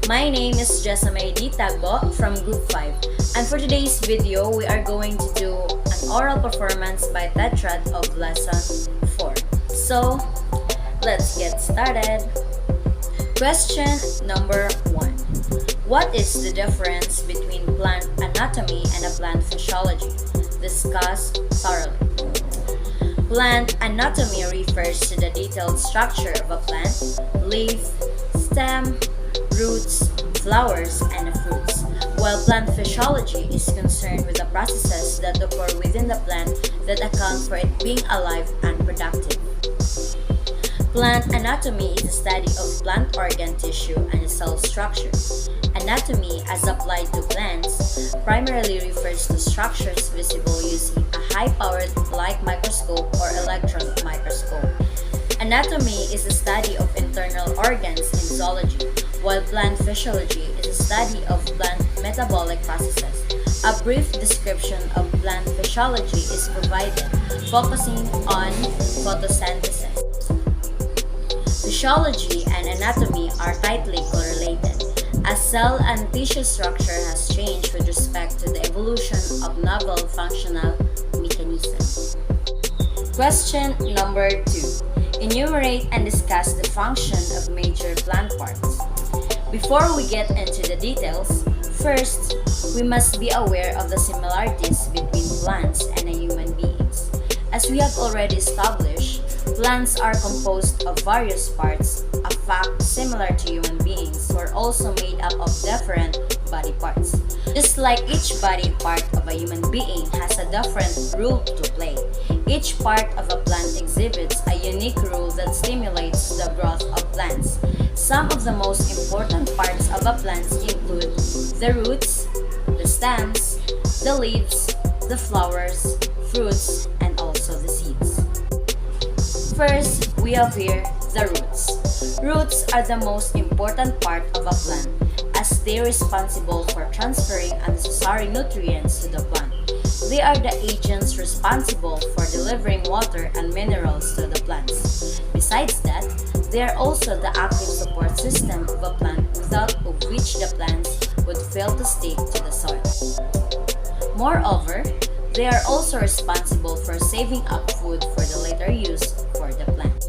My name is Jessamay D. Tagbo from Group 5, and for today's video, we are going to do an oral performance by Tetrad of Lesson 4. So, let's get started. Question number 1. What is the difference between plant anatomy and a plant physiology? Discuss thoroughly. Plant anatomy refers to the detailed structure of a plant, leaf, stem, roots, flowers, and fruits, while plant physiology is concerned with the processes that occur within the plant that account for it being alive and productive. Plant anatomy is the study of plant organ tissue and cell structure. Anatomy, as applied to plants, primarily refers to structures visible using a high-powered light microscope or electron microscope. Anatomy is the study of internal organs in zoology, while plant physiology is the study of plant metabolic processes. A brief description of plant physiology is provided, focusing on photosynthesis. Physiology and anatomy are tightly correlated, as cell and tissue structure has changed with respect to the evolution of novel functional mechanisms. Question number 2. Enumerate and discuss the function of major plant parts. Before we get into the details, first, we must be aware of the similarities between plants and human beings. As we have already established, plants are composed of various parts, a fact similar to human beings who are also made up of different body parts. Just like each body part of a human being has a different role to play, each part of a plant exhibits a unique role that stimulates the growth of plants. Some of the most important parts of a plant include the roots, the stems, the leaves, the flowers, fruits, and also the seeds. First, we have here the roots. Roots are the most important part of a plant as they are responsible for transferring unnecessary nutrients to the plant. They are the agents responsible for delivering water and minerals to the plants. Besides that, they are also the active support system of a plant without which the plants would fail to stick to the soil. Moreover, they are also responsible for saving up food for the later use for the plant.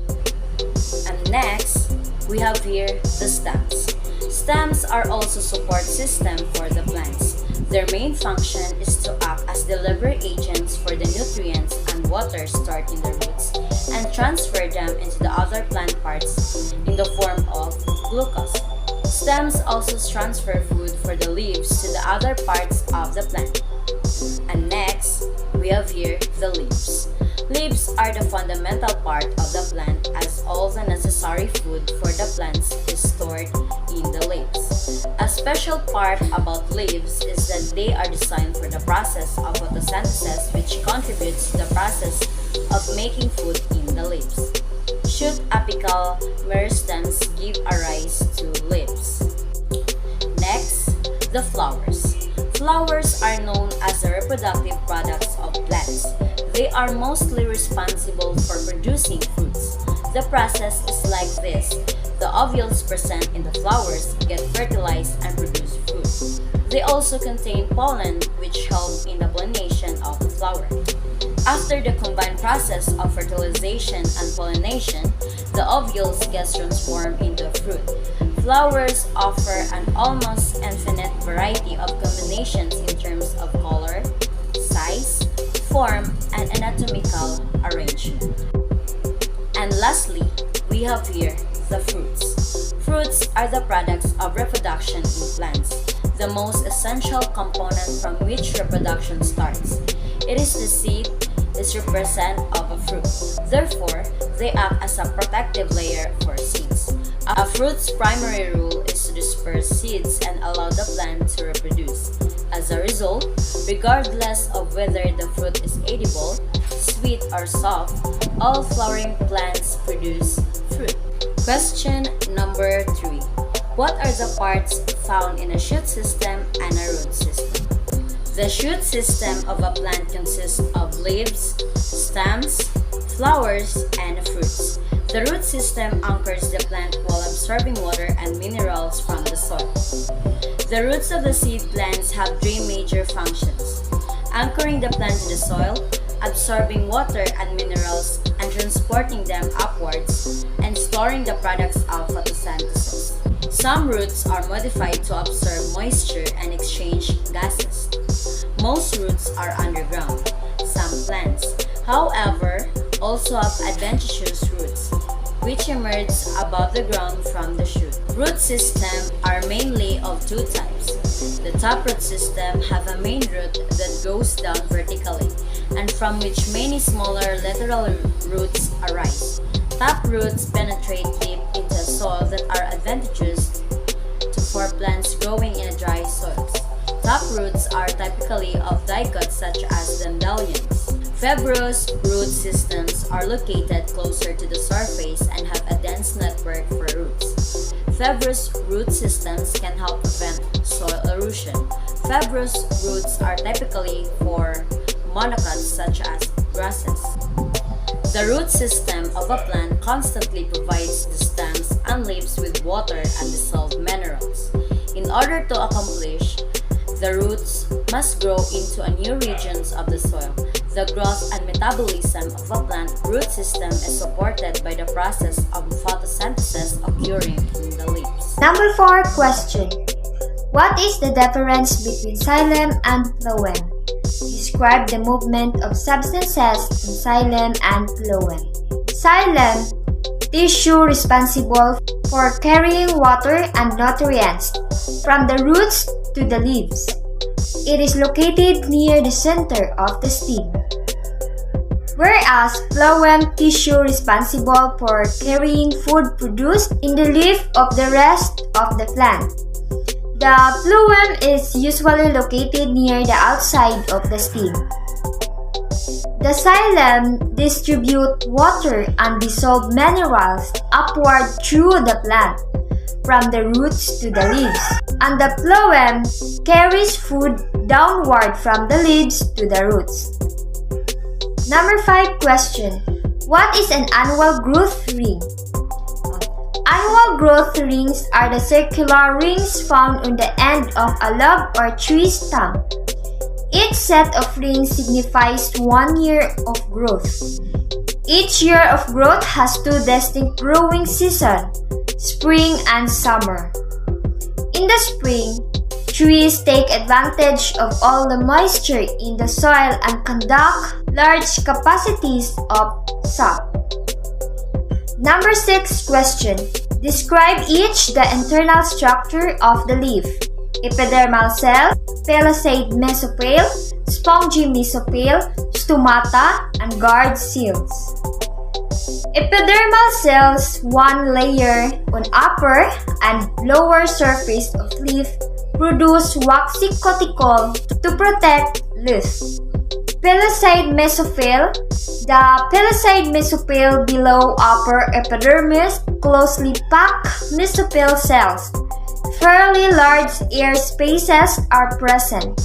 And next, we have here the stems. Stems are also support system for the plants. Their main function is to act as delivery agents for the nutrients and water stored in the roots and transfer them into the other plant parts in the form of glucose. Stems also transfer food for the leaves to the other parts of the plant. And next, we have here the leaves. Leaves are the fundamental part of the plant as all the necessary food for the plants is stored in the leaves. A special part about leaves is that they are designed for the process of photosynthesis, which contributes to the process of making food in the leaves. Shoot apical meristems give a rise to leaves. Next, the flowers. Flowers are known as the reproductive products of plants. They are mostly responsible for producing fruits. The process is like this. The ovules present in the flowers get fertilized and produce fruit. They also contain pollen, which help in the pollination of the flower. After the combined process of fertilization and pollination, the ovules get transformed into fruit. Flowers offer an almost infinite variety of combinations in terms of color, size, form, and anatomical arrangement. And lastly, we have here the fruits. Fruits are the products of reproduction in plants, the most essential component from which reproduction starts. It is the seed is represent of a fruit. Therefore, they act as a protective layer for seeds. A fruit's primary role is to disperse seeds and allow the plant to reproduce. As a result, regardless of whether the fruit is edible, sweet, or soft, all flowering plants produce fruit. Question number 3. What are the parts found in a shoot system and a root system? The shoot system of a plant consists of leaves, stems, flowers, and fruits. The root system anchors the plant while absorbing water and minerals from the soil. The roots of the seed plants have three major functions: anchoring the plant to the soil, absorbing water and minerals, and transporting them upwards, and storing the products of photosynthesis. Some roots are modified to absorb moisture and exchange gases. Most roots are underground. Some plants, however, also have adventitious roots, which emerge above the ground from the shoot. Root systems are mainly of two types. The taproot system have a main root that goes down vertically, and from which many smaller lateral roots arise. Tap roots penetrate deep into soil that are advantageous for plants growing in dry soils. Tap roots are typically of dicots such as dandelions. Fibrous root systems are located closer to the surface and have a dense network for roots. Fibrous root systems can help prevent soil erosion. Fibrous roots are typically for monocots such as grasses. The root system of a plant constantly provides the stems and leaves with water and dissolved minerals. In order to accomplish, the roots must grow into a new regions of the soil. The growth and metabolism of a plant root system is supported by the process of photosynthesis occurring in the leaves. Number 4 question. What is the difference between xylem and phloem? Describe the movement of substances in xylem and phloem. Xylem, tissue responsible for carrying water and nutrients from the roots to the leaves. It is located near the center of the stem. Whereas phloem, tissue responsible for carrying food produced in the leaf of the rest of the plant. The phloem is usually located near the outside of the stem. The xylem distributes water and dissolved minerals upward through the plant, from the roots to the leaves, and the phloem carries food downward from the leaves to the roots. Number 5 question. What is an annual growth ring? Annual growth rings are the circular rings found on the end of a log or tree stump. Each set of rings signifies 1 year of growth. Each year of growth has two distinct growing seasons, spring and summer. In the spring, trees take advantage of all the moisture in the soil and conduct large capacities of sap. Number 6 question. Describe each the internal structure of the leaf. Epidermal cell, palisade mesopale, spongy mesopale, stomata, and guard cells. Epidermal cells, one layer on upper and lower surface of leaf, produce waxy cuticle to protect leaf. Palisade mesopale. The palisade mesopale below upper epidermis closely packed mesopale cells. Fairly large air spaces are present.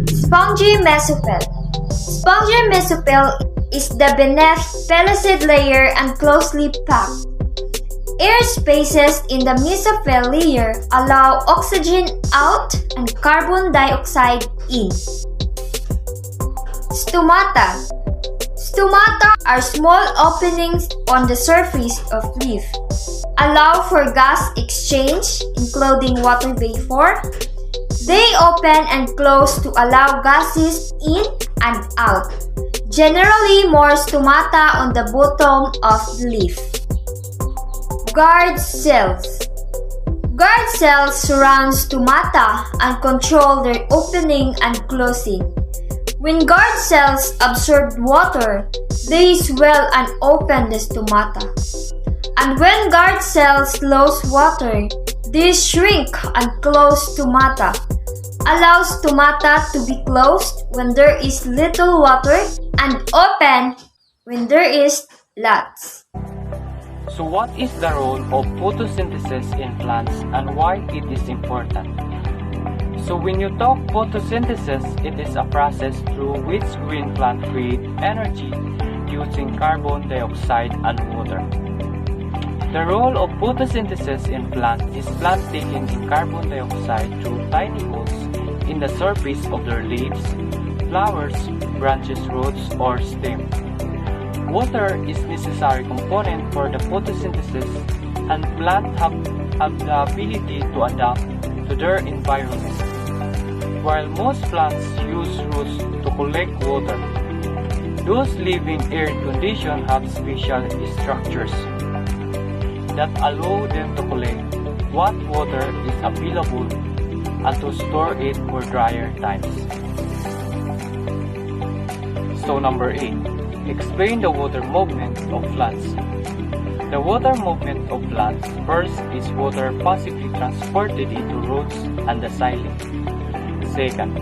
Spongy mesopale. Spongy mesopale is the beneath palisade layer and closely packed. Air spaces in the mesopale layer allow oxygen out and carbon dioxide in. Stomata. Stomata are small openings on the surface of leaf. Allow for gas exchange, including water vapor. They open and close to allow gases in and out. Generally, more stomata on the bottom of the leaf. Guard cells. Guard cells surround stomata and control their opening and closing. When guard cells absorb water, they swell and open the stomata. And when guard cells lose water, they shrink and close stomata. Allow stomata to be closed when there is little water and open when there is lots. So what is the role of photosynthesis in plants and why it is important? So when you talk photosynthesis, it is a process through which green plants create energy using carbon dioxide and water. The role of photosynthesis in plants is plant taking in carbon dioxide through tiny holes in the surface of their leaves, flowers, branches, roots, or stem. Water is necessary component for the photosynthesis, and plants have the ability to adapt to their environment. While most plants use roots to collect water, those living in arid conditions have special structures that allow them to collect what water is available and to store it for drier times. So number 8. Explain the water movement of plants. The water movement of plants first is water passively transported into roots and the xylem. Second,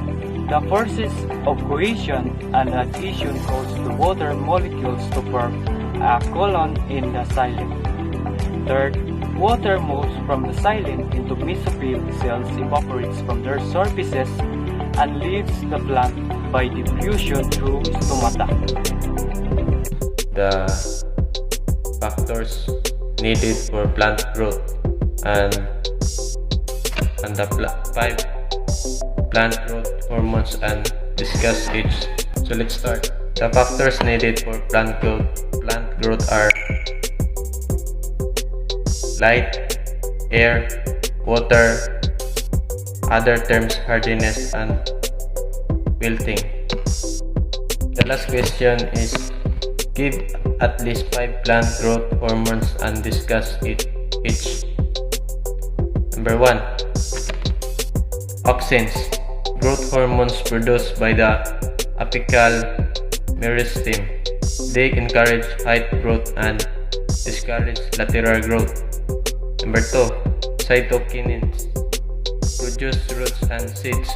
the forces of cohesion and adhesion cause the water molecules to form a column in the xylem. Third, water moves from the xylem into mesophyll cells, evaporates from their surfaces, and leaves the plant by diffusion through stomata. The factors needed for plant growth and the 5 plant growth hormones and discuss each. So let's start. The factors needed for plant growth are light, air, water, other terms hardiness and wilting. The last question is give at least 5 plant growth hormones and discuss each. Number 1. Auxins, growth hormones produced by the apical meristem. They encourage height growth and discourage lateral growth. Number 2. Cytokinins, produce roots and seeds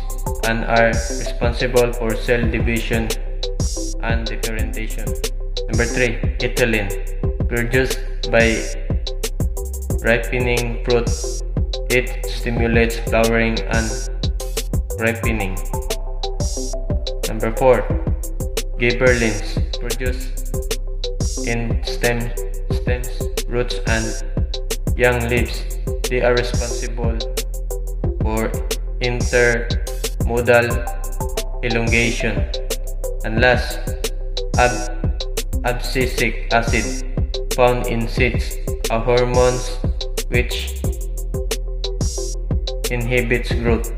and are responsible for cell division and differentiation. Number 3. Ethylene, produced by ripening fruit. It stimulates flowering and ripening. Number 4. Gibberellins, produced in stems, roots and young leaves. They are responsible for intermodal elongation. And last, abscisic acid, found in seeds, a hormone which inhibits growth.